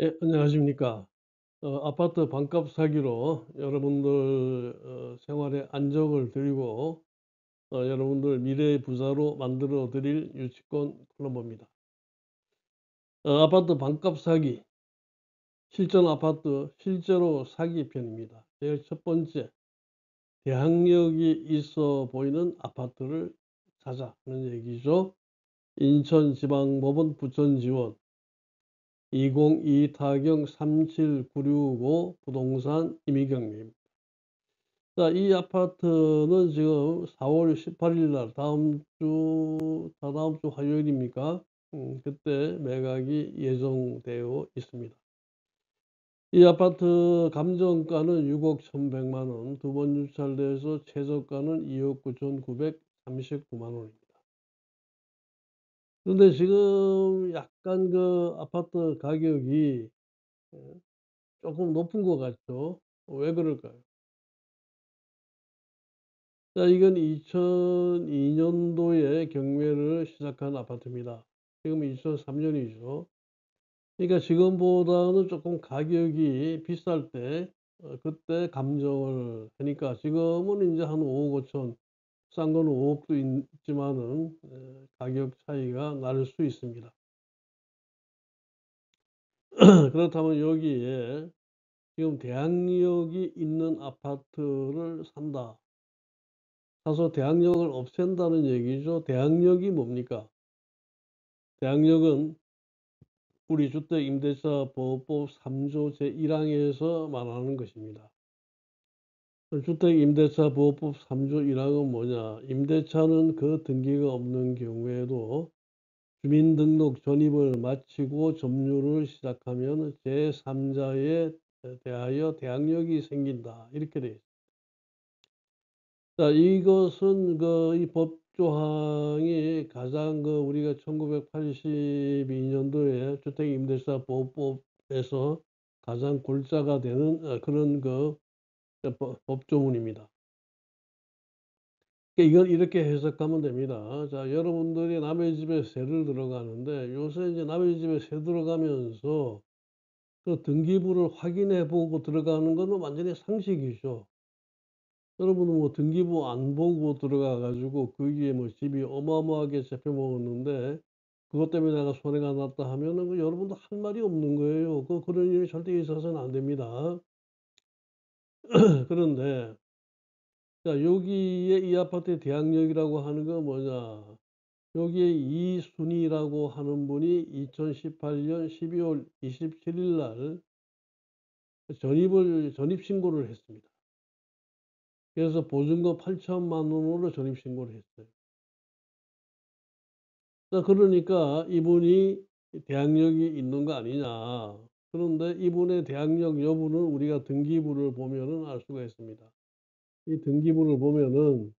예, 안녕하십니까. 아파트 반값 사기로 여러분들 생활에 안정을 드리고 여러분들 미래의 부자로 만들어 드릴 유치권 콜럼버입니다. 아파트 반값 사기, 실전 아파트 실제로 사기 편입니다. 제일 첫 번째, 대항력이 있어 보이는 아파트를 찾아는 얘기죠. 인천지방법원 부천지원 202 타경 37965 부동산 임의경매입니다. 자, 이 아파트는 지금 4월 18일 날 다다음 주 화요일입니까? 그때 매각이 예정되어 있습니다. 이 아파트 감정가는 6억 1,100만 원, 두 번 유찰돼서 최저가는 2억 9,939만 원입니다. 그런데 지금 약간 그 아파트 가격이 조금 높은 것 같죠? 왜 그럴까요? 자, 이건 2002 년도에 경매를 시작한 아파트입니다. 지금 2003 년이죠. 그러니까 지금보다는 조금 가격이 비쌀 때 그때 감정을 하니까 지금은 인제 한 5억 5천, 싼 거는 5 억도 있지만은 가격 차이가 날 수 있습니다. 그렇다면 여기에 지금 대항력이 있는 아파트를 산다. 사서 대항력을 없앤다는 얘기죠. 대항력이 뭡니까? 대항력은 우리 주택임대차보호법 3조 제1항에서 말하는 것입니다. 주택임대차보호법 3조 1항은 뭐냐? 임대차는 그 등기가 없는 경우에도 주민등록 전입을 마치고 점유를 시작하면 제3자에 대하여 대항력이 생긴다. 이렇게 돼 있습니다. 자, 이것은 이 법조항이 가장 우리가 1982 년도에 주택임대차보호법에서 가장 골자가 되는 그런 법조문입니다. 그러니까 이건 이렇게 해석하면 됩니다. 자, 여러분들이 남의 집에 세를 들어가는데 요새 이제 남의 집에 세 들어가면서 그 등기부를 확인해 보고 들어가는 거는 완전히 상식이죠. 여러분은 뭐 등기부 안 보고 들어가 가지고 거기에 뭐 집이 어마어마하게 잡혀 먹었는데 그것 때문에 내가 손해가 났다 하면은 여러분도 할 말이 없는 거예요. 그런 일이 절대 있어서는 안 됩니다. 그런데 자, 여기에 이 아파트의 대항력이라고 하는 건 뭐냐? 여기에 이순희라고 하는 분이 2018년 12월 27일 날 전입 신고를 했습니다. 그래서 보증금 8천만 원으로 전입 신고를 했어요. 자, 그러니까 이분이 대항력이 있는 거 아니냐. 그런데 이분의 대항력 여부는 우리가 등기부를 보면은 알 수가 있습니다. 이 등기부를 보면은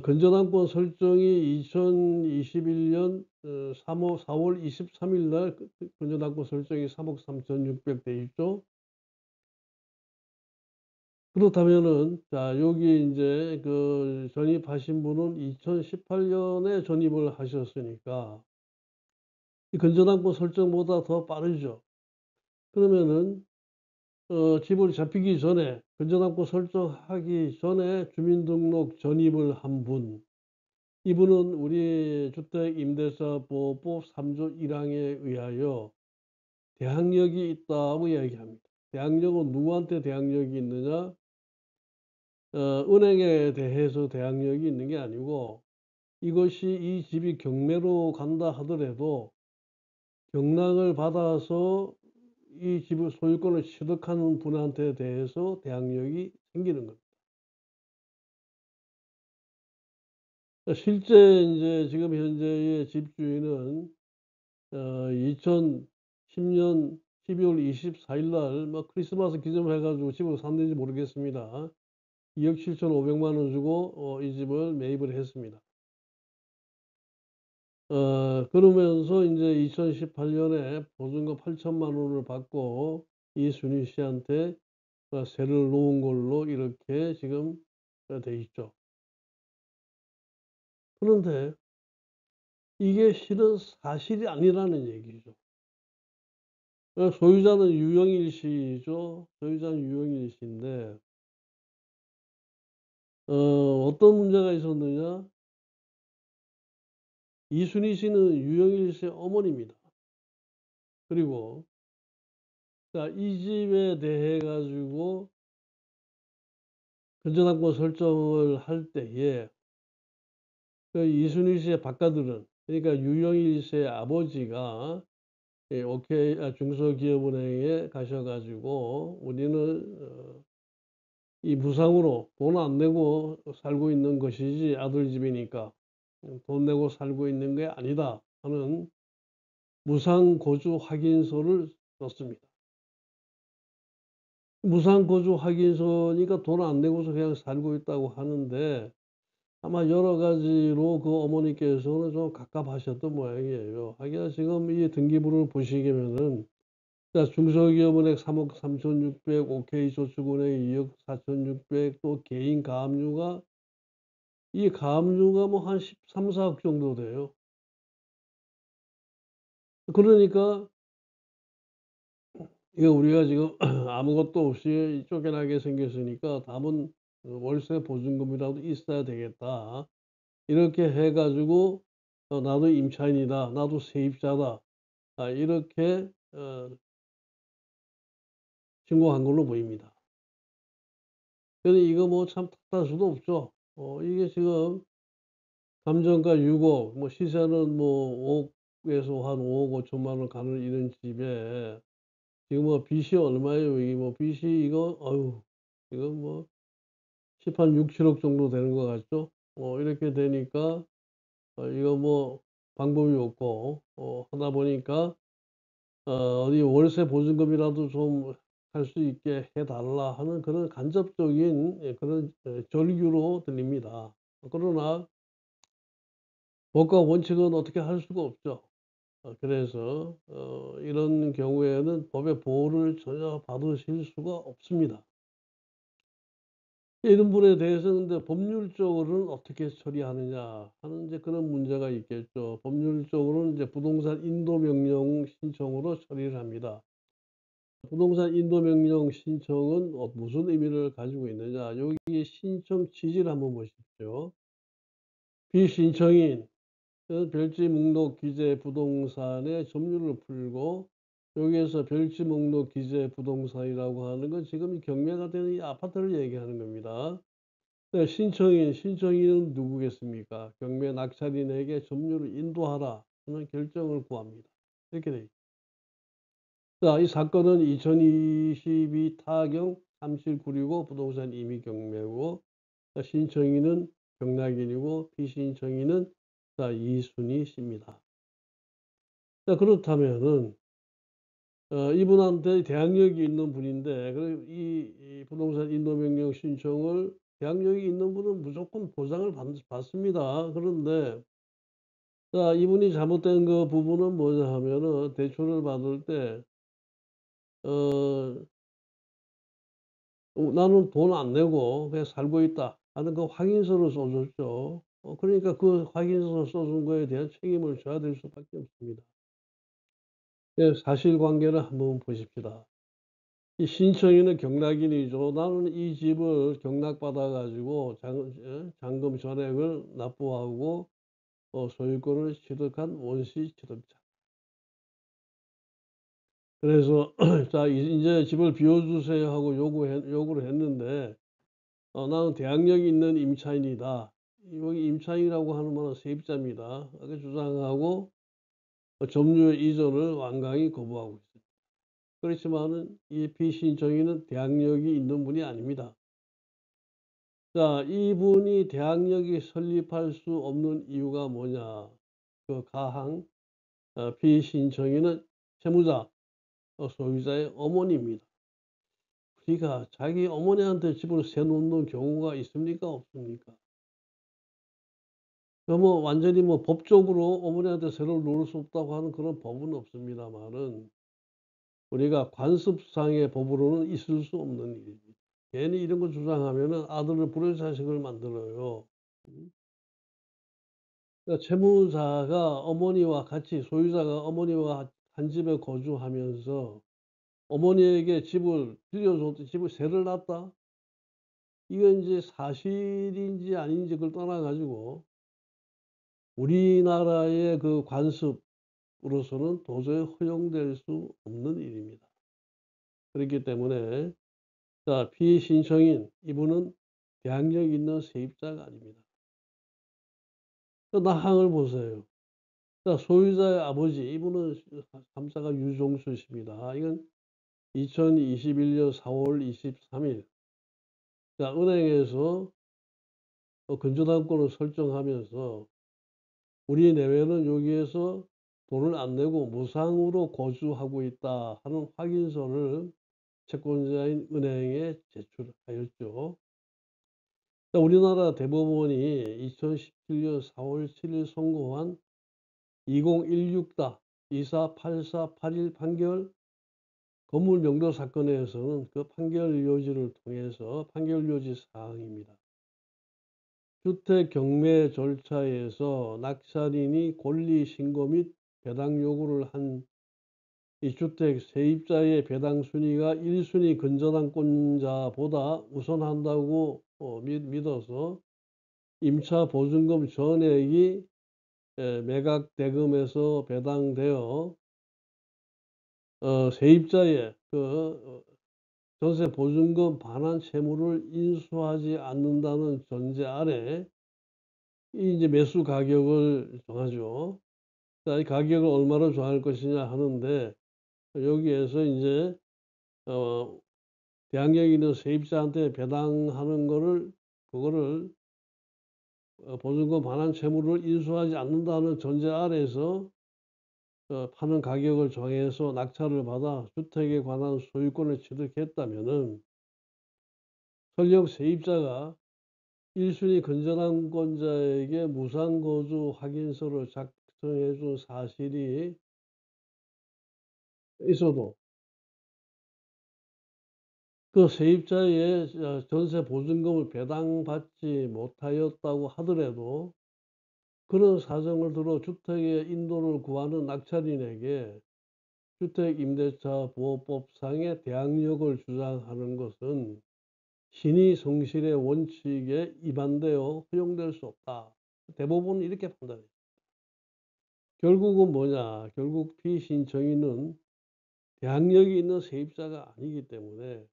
건전항권 설정이 2021년 4월 23일 날 건전항권 설정이 3억 3,600돼 있죠. 그렇다면은 자, 여기 인제 전입하신 분은 2018 년에 전입을 하셨으니까 이 건전항권 설정보다 더 빠르죠. 그러면은 집을 잡히기 전에 건전항권 설정하기 전에 주민등록 전입을 한 분, 이분은 우리 주택임대차보호법 3조 1항에 의하여 대항력이 있다고 이야기합니다. 대항력은 누구한테 대항력이 있느냐? 은행에 대해서 대항력이 있는 게 아니고 이것이 이 집이 경매로 간다 하더라도 경락을 받아서 이 집을 소유권을 취득하는 분한테 대해서 대항력이 생기는 겁니다. 실제 인제 지금 현재의 집주인은 2010년 12월 24일 날 뭐 크리스마스 기점해 가지고 집을 샀는지 모르겠습니다. 2억 7,500만 원 주고 이 집을 매입을 했습니다. 그러면서 인제 2018 년에 보증금 8천만 원을 받고 이순희 씨한테 세를 놓은 걸로 이렇게 지금 돼 있죠. 그런데 이게 실은 사실이 아니라는 얘기죠. 소유자는 유영일 씨죠. 소유자는 유영일 씨인데 어떤 문제가 있었느냐. 이순희 씨는 유영일 씨의 어머니입니다. 그리고 이 집에 대해 가지고 근저당권 설정을 할 때에 이순희 씨의 바가들은, 그러니까 유영일 씨의 아버지가 오케이 중소기업은행에 가셔 가지고 "우리는 이 무상으로 돈 안 내고 살고 있는 것이지, 아들 집이니까. 돈 내고 살고 있는 게 아니다." 하는 무상거주 확인서를 썼습니다. 무상거주 확인서니까 돈 안 내고서 그냥 살고 있다고 하는데, 아마 여러 가지로 그 어머니께서는 좀 갑갑하셨던 모양이에요. 하기야 지금 이 등기부를 보시면은 중소기업은행 3억 3,600, OK저축은행 2억 4,600, 또 개인 가압류가, 이 가압류가 뭐 한 13-14억 정도 돼요. 그러니까 이거 우리가 지금 아무것도 없이 쫓겨나게 생겼으니까 "남은 월세 보증금이라도 있어야 되겠다." 이렇게 해 가지고 "나도 임차인이다. 나도 세입자다." 이렇게 신고한 걸로 보입니다. 근데 이거 뭐 참 탓할 수도 없죠. 이게 지금 감정가 6억, 뭐 시세는 뭐 5억에서 한 5억 5 천만 원 가는 이런 집에 지금 뭐 빚이 얼마예요? 이 뭐 빚이 이거 이거 뭐 10한 6-7억 정도 되는 것 같죠? 이렇게 되니까 이거 뭐 방법이 없고 하다 보니까 어디 "월세 보증금이라도 좀 할 수 있게 해 달라." 하는 그런 간접적인 그런 절규로 들립니다. 그러나 법과 원칙은 어떻게 할 수가 없죠. 그래서 이런 경우에는 법의 보호를 전혀 받으실 수가 없습니다. 이런 분에 대해서는 근데 법률적으로는 어떻게 처리하느냐 하는 이제 그런 문제가 있겠죠. 법률적으로는 이제 부동산 인도 명령 신청으로 처리를 합니다. 부동산 인도 명령 신청은 무슨 의미를 가지고 있느냐. 여기 신청 취지를 한번 보십시오. 비신청인 별지 목록 기재 부동산의 점유를 풀고, 여기에서 별지 목록 기재 부동산이라고 하는 건 지금 경매가 되는 이 아파트를 얘기하는 겁니다. 신청인은 누구겠습니까? 경매 낙찰인에게 점유를 인도하라 하는 결정을 구합니다. 이렇게 돼 있죠. 이 사건은 2022 타경 3796고 부동산 임의 경매고, 신청인은 경락인이고 피신청인은 이순희 씨입니다. 그렇다면은 이분한테 대항력이 있는 분인데, 이 부동산 인도명령 신청을 대항력이 있는 분은 무조건 보상을 받습니다. 그런데 이분이 잘못된 그 부분은 뭐냐 하면은 대출을 받을 때 어 "나는 돈 안 내고 그냥 살고 있다." 하는 그 확인서를 써 줬죠. 그러니까 그 확인서 써준 거에 대한 책임을 져야 될 수밖에 없습니다. 예, 사실관계를 한번 보십시다. 이 신청인은 경락인이죠. 나는 이 집을 경락받아 가지고 잔금 전액을 납부하고 소유권을 취득한 원시 취득자. 그래서 자 인제 "집을 비워 주세요." 하고 요구를 했는데 "나는 대항력이 있는 임차인이다." 여기 임차인이라고 하는 말은 세입자입니다. 이렇게 주장하고 점유의 이전을 완강히 거부하고 있습니다. 그렇지만은 이 피신청인은 대항력이 있는 분이 아닙니다. 이분이 대항력이 설립할 수 없는 이유가 뭐냐. 그 가항 피신청인은 채무자 소유자의 어머니입니다. 그러니까 자기 어머니한테 집을 세 놓는 경우가 있습니까? 없습니까? 뭐 완전히 뭐 법적으로 어머니한테 세를 놓을 수 없다고 하는 그런 법은 없습니다마는, 우리가 관습상의 법으로는 있을 수 없는 일입니다. 괜히 이런 거 주장하면은 아들을 불효자식을 만들어요. 음. 그러니까 채무자가 어머니와 같이, 소유자가 어머니와 한 집에 거주하면서 어머니에게 집을 빌려줬더 집을 세를 놨다. 이건 인제 사실인지 아닌지 그걸 떠나 가지고 우리나라의 그 관습으로서는 도저히 허용될 수 없는 일입니다. 그렇기 때문에 자 피신청인 이분은 대항력 있는 세입자가 아닙니다. 그 나항을 보세요. 자 소유자의 아버지 이분은 감사가 유종수 씨입니다. 이건 2021년 4월 23일 자 은행에서 건조당권을 설정하면서 우리 내외는 여기에서 돈을 안 내고 무상으로 거주하고 있다 하는 확인서를 채권자인 은행에 제출하였죠. 우리나라 대법원이 2017년 4월 7일 선고한 2016-248481 판결 건물 명도 사건에서는 그 판결 요지를 통해서 판결 요지 사항입니다. 주택 경매 절차에서 낙찰인이 권리 신고 및 배당 요구를 한 이 주택 세입자의 배당 순위가 1 순위 근저당권자보다 우선한다고 믿어서 임차 보증금 전액이 매각 대금에서 배당되어 세입자의 전세 보증금 반환 채무를 인수하지 않는다는 전제 아래 이 이제 매수 가격을 정하죠. 자, 이 가격을 얼마로 정할 것이냐 하는데 여기에서 인제 어 대항력 있는 세입자한테 배당하는 거를 그거를 보증금 반환 채무를 인수하지 않는다는 전제 아래에서 파는 가격을 정해서 낙찰을 받아 주택에 관한 소유권을 취득했다면은 설령 세입자가 1 순위 근저당권자에게 무상거주 확인서를 작성해 준 사실이 있어도 그 세입자의 전세 보증금을 배당받지 못하였다고 하더라도 그런 사정을 들어 주택의 인도를 구하는 낙찰인에게 주택임대차 보호법상의 대항력을 주장하는 것은 신의 성실의 원칙에 위반되어 허용될 수 없다. 대법원은 이렇게 판단해요. 결국은 뭐냐? 결국 피신청인은 대항력이 있는 세입자가 아니기 때문에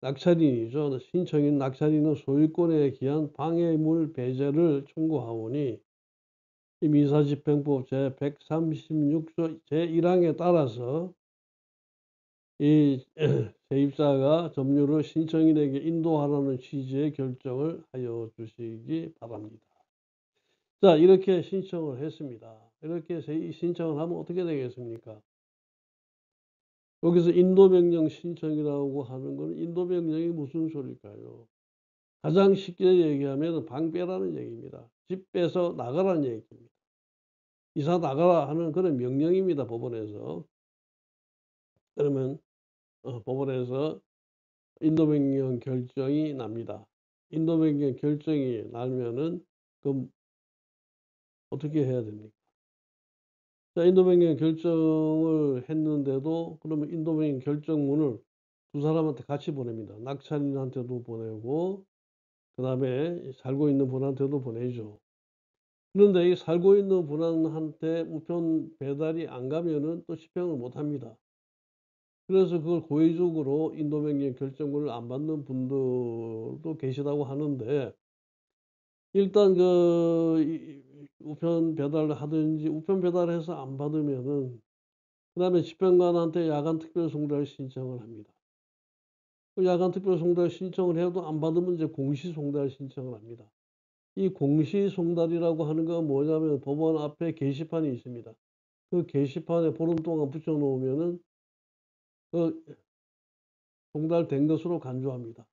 낙찰인이죠. 신청인 낙찰인은 소유권에 기한 방해물 배제를 청구하오니 이 민사집행법 제136조 제1항에 따라서 이 세입자가 점유를 신청인에게 인도하라는 취지의 결정을 하여 주시기 바랍니다. 자 이렇게 신청을 했습니다. 이렇게 신청을 하면 어떻게 되겠습니까? 여기서 인도명령 신청이라고 하는 거는 인도명령이 무슨 소리일까요? 가장 쉽게 얘기하면 방 빼라는 얘기입니다. 집 빼서 나가라는 얘기입니다. 이사 나가라 하는 그런 명령입니다, 법원에서. 그러면 법원에서 인도명령 결정이 납니다. 인도명령 결정이 나면은 그럼 어떻게 해야 됩니까? 자 인도명령 결정을 했는데도 그러면 인도명령 결정문을 두 사람한테 같이 보냅니다. 낙찰인한테도 보내고 그다음에 살고 있는 분한테도 보내죠. 그런데 이 살고 있는 분한테 우편 배달이 안 가면은 또 집행을 못 합니다. 그래서 그걸 고의적으로 인도명령 결정문을 안 받는 분들도 계시다고 하는데 일단 이 우편 배달을 하든지 우편 배달해서 안 받으면은 그다음에 집행관한테 야간 특별 송달 신청을 합니다. 그 야간 특별 송달 신청을 해도 안 받으면 이제 공시 송달 신청을 합니다. 이 공시 송달이라고 하는 건 뭐냐면 법원 앞에 게시판이 있습니다. 그 게시판에 보름 동안 붙여 놓으면은 그 송달된 것으로 간주합니다.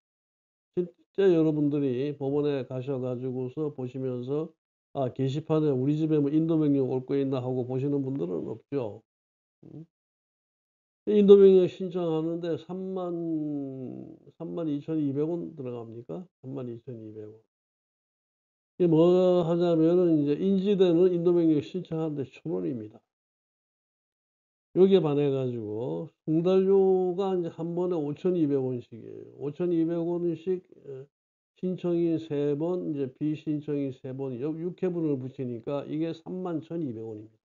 실제 여러분들이 법원에 가셔 가지고서 보시면서 '아 게시판에 우리 집에 뭐 인도명령 올 거 있나.' 하고 보시는 분들은 없죠. 음. 인도명령 신청하는데 32,200원 들어갑니까? 32,200 원. 이게 뭐 하냐면은 인제 인지대는 인도명령 신청하는데 1,000 원입니다. 여기에 반해 가지고 송달료가 인제 한 번에 5,200 원씩이에요. 5,200 원씩 신청이 3 번, 이제 비신청이 3번, 역 6 회분을 붙이니까 이게 31,200 원입니다.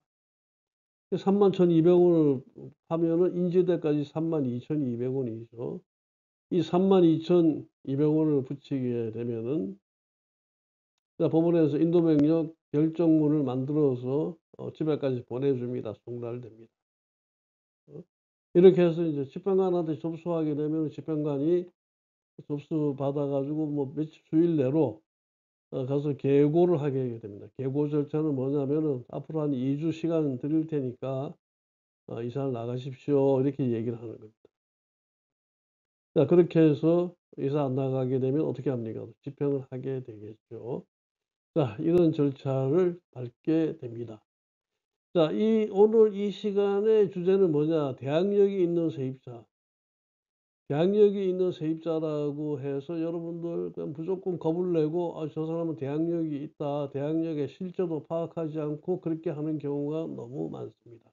31,200 원을 하면은 인제대까지 32,200 원이죠. 이 32,200 원을 붙이게 되면은 자 법원에서 인도명령 결정문을 만들어서 집에까지 보내줍니다. 송달됩니다. 어 이렇게 해서 이제 집행관한테 접수하게 되면 집행관이 접수받아 가지고 뭐 며칠 주일 내로 가서 계고를 하게 됩니다. 계고 절차는 뭐냐면은 "앞으로 한 2주 시간 드릴 테니까 이사를 나가십시오." 이렇게 얘기를 하는 겁니다. 자 그렇게 해서 이사 안 나가게 되면 어떻게 합니까? 집행을 하게 되겠죠. 자 이런 절차를 밟게 됩니다. 자 오늘 이 시간의 주제는 뭐냐? 대항력이 있는 세입자. 대항력이 있는 세입자라고 해서 여러분들 그냥 무조건 겁을 내고 '아 저 사람은 대항력이 있다.' 대항력의 실제도 파악하지 않고 그렇게 하는 경우가 너무 많습니다.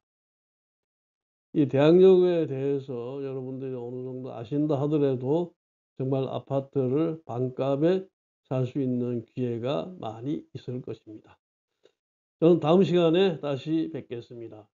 이 대항력에 대해서 여러분들이 어느 정도 아신다 하더라도 정말 아파트를 반값에 살 수 있는 기회가 많이 있을 것입니다. 저는 다음 시간에 다시 뵙겠습니다.